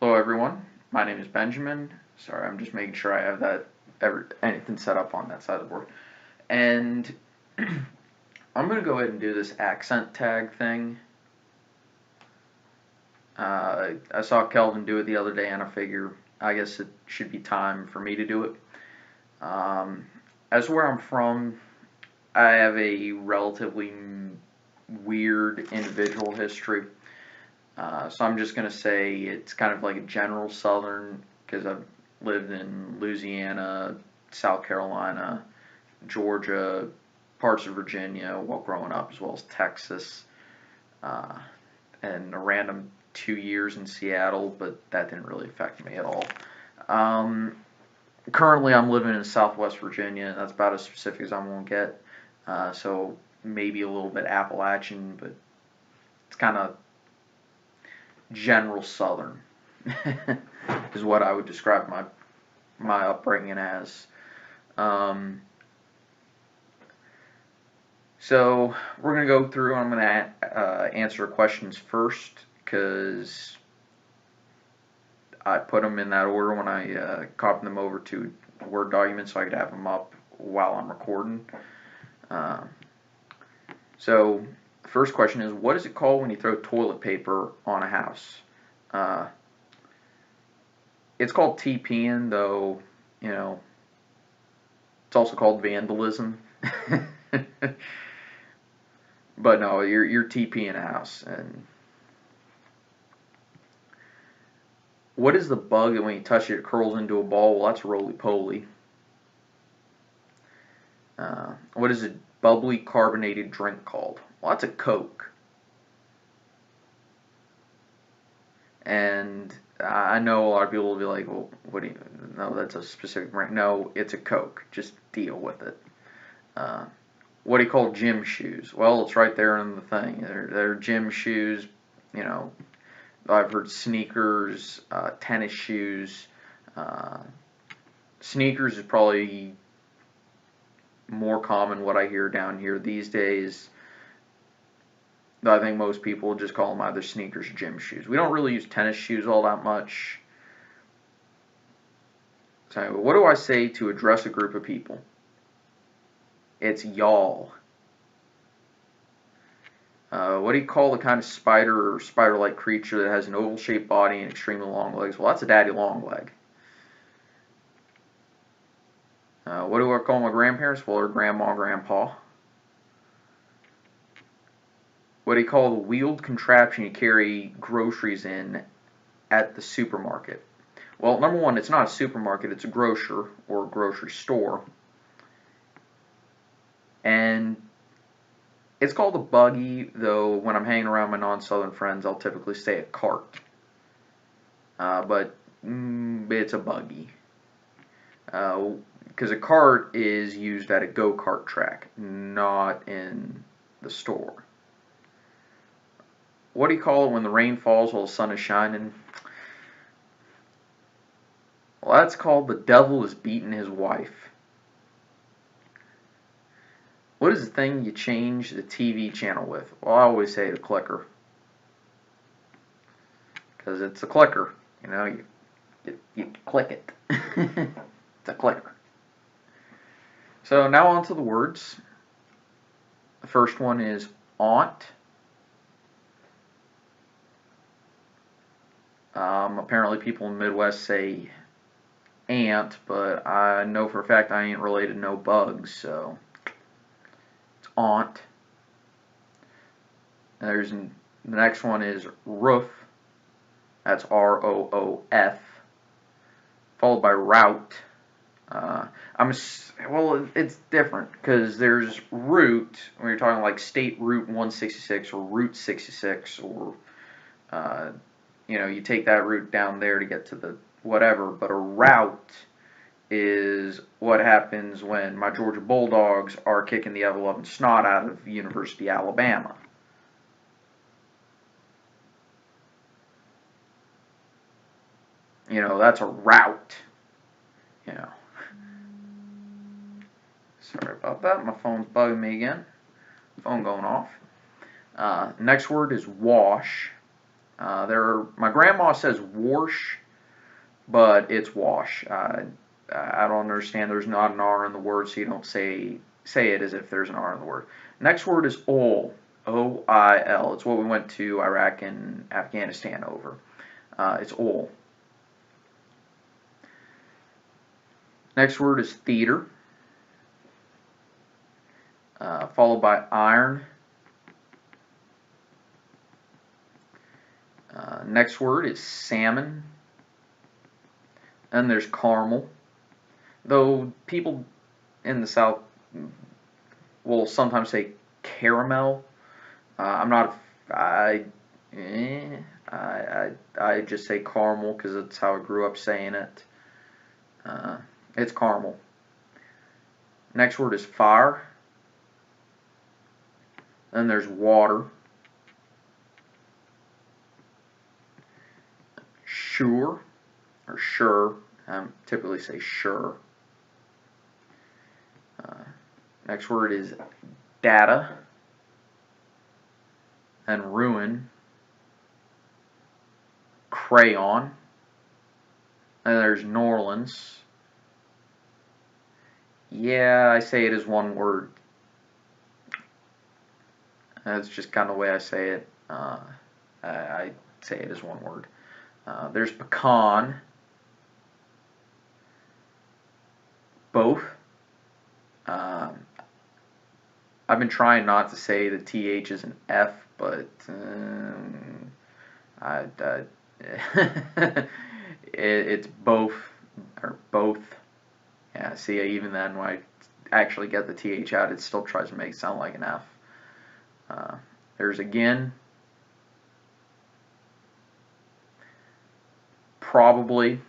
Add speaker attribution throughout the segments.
Speaker 1: Hello everyone, my name is Benjamin. Sorry, I'm just making sure I have anything set up on that side of the board. And I'm going to go ahead and do this accent tag thing. I saw Kelvin do it the other day and I figure I guess it should be time for me to do it. As where I'm from, I have a relatively weird individual history. So I'm just going to say it's kind of like a general Southern, because I've lived in Louisiana, South Carolina, Georgia, parts of Virginia while growing up, as well as Texas, uh, and a random 2 years in Seattle, but that didn't really affect me at all. Um, Currently, I'm living in Southwest Virginia, and that's about as specific as I'm going to get. So maybe a little bit Appalachian, but it's kind of general Southern is what I would describe my upbringing as. So we're going to go through. I'm going to answer questions first because I put them in that order when I copied them over to a Word document so I could have them up while I'm recording. So the first question is, what is it called when you throw toilet paper on a house? It's called TPing, though, you know, it's also called vandalism. But no, you're TPing a house. And what is the bug that when you touch it, it curls into a ball? Well, that's roly-poly. What is a bubbly carbonated drink called? Well, that's a Coke. And I know a lot of people will be like, well, what do you, no, that's a specific brand. No, it's a Coke. Just deal with it. What do you call gym shoes? Well, it's right there in the thing. They're gym shoes. You know, I've heard sneakers, tennis shoes. Sneakers is probably more common what I hear down here these days. I think most people just call them either sneakers or gym shoes. We don't really use tennis shoes all that much. So what do I say to address a group of people? It's y'all. What do you call the kind of spider or spider-like creature that has an oval-shaped body and extremely long legs? Well, that's a daddy long leg. What do I call my grandparents? Well, they're grandma and grandpa. What do you call the wheeled contraption you carry groceries in at the supermarket? Well, number one, it's not a supermarket, it's a grocer or a grocery store. And it's called a buggy, though when I'm hanging around my non-southern friends, I'll typically say a cart. But it's a buggy. Because a cart is used at a go-kart track, not in the store. What do you call it when the rain falls while the sun is shining? Well, that's called the devil is beating his wife. What is the thing you change the TV channel with? Well, I always say the clicker. Because it's a clicker. You know, you click it. It's a clicker. So now on to the words. The first one is aunt. Apparently people in the Midwest say aunt, but I know for a fact I ain't related to no bugs, so it's aunt. And the next one is roof. That's R-O-O-F, followed by route. Well, it's different because there's route when you're talking like State Route 166 or Route 66, or you take that route down there to get to the whatever. But a route is what happens when my Georgia Bulldogs are kicking the ever-loving snot out of University of Alabama. That's a route. Sorry about that. My phone's bugging me again. Phone going off. Next word is wash. My grandma says wash, but it's wash. I don't understand. There's not an R in the word, so you don't say it as if there's an R in the word. Next word is oil. O-I-L. It's what we went to Iraq and Afghanistan over. It's oil. Next word is theater, followed by iron. Next word is salmon. And there's caramel. Though people in the South will sometimes say caramel. I'm not. I just say caramel because it's how I grew up saying it. It's caramel. Next word is fire. Then there's water. Sure, or sure. I typically say sure. Next word is data. And ruin. Crayon. And there's New Orleans. Yeah, I say it as one word. That's just kind of the way I say it. I say it as one word. There's pecan. Both. I've been trying not to say the TH is an F, but it's both, or both. Yeah, see, even then, when I actually get the TH out, it still tries to make it sound like an F. There's again. Probably.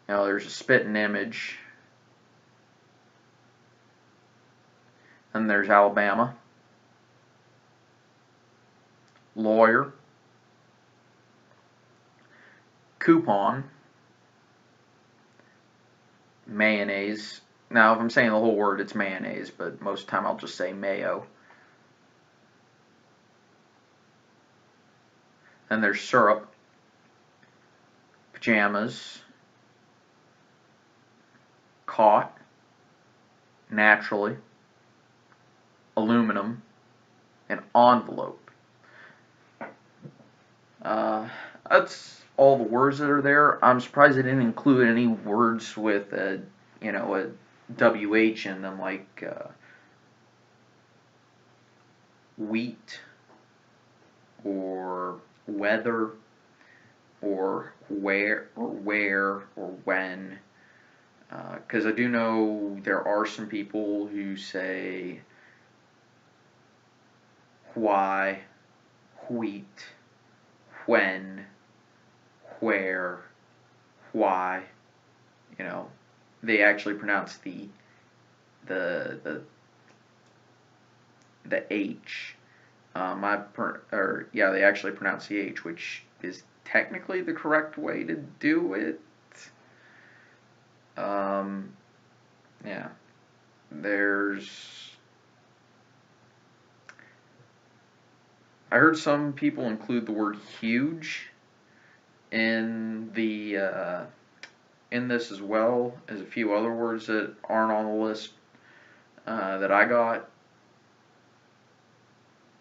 Speaker 1: There's a spitting image. And there's Alabama. Lawyer. Coupon. Mayonnaise. Now, if I'm saying the whole word, it's mayonnaise, but most of the time I'll just say mayo. And there's syrup. Pajamas. Caught. Naturally. Aluminum. And envelope. That's all the words that are there. I'm surprised they didn't include any words with a WH in them, like wheat or weather or where or when. Because I do know there are some people who say why, wheat, when, where, why. They actually pronounce the H. They actually pronounce the H, which is technically the correct way to do it. Yeah. I heard some people include the word huge in this as well as a few other words that aren't on the list that I got,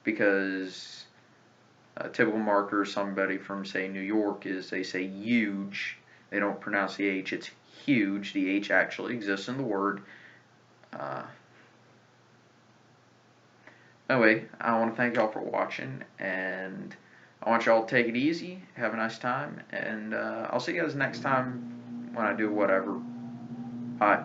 Speaker 1: because a typical marker, somebody from, say, New York, is they say huge. They don't pronounce the H, it's huge. The H actually exists in the word. Anyway, I want to thank y'all for watching, and I want y'all to take it easy, have a nice time, and I'll see you guys next time when I do whatever. Bye.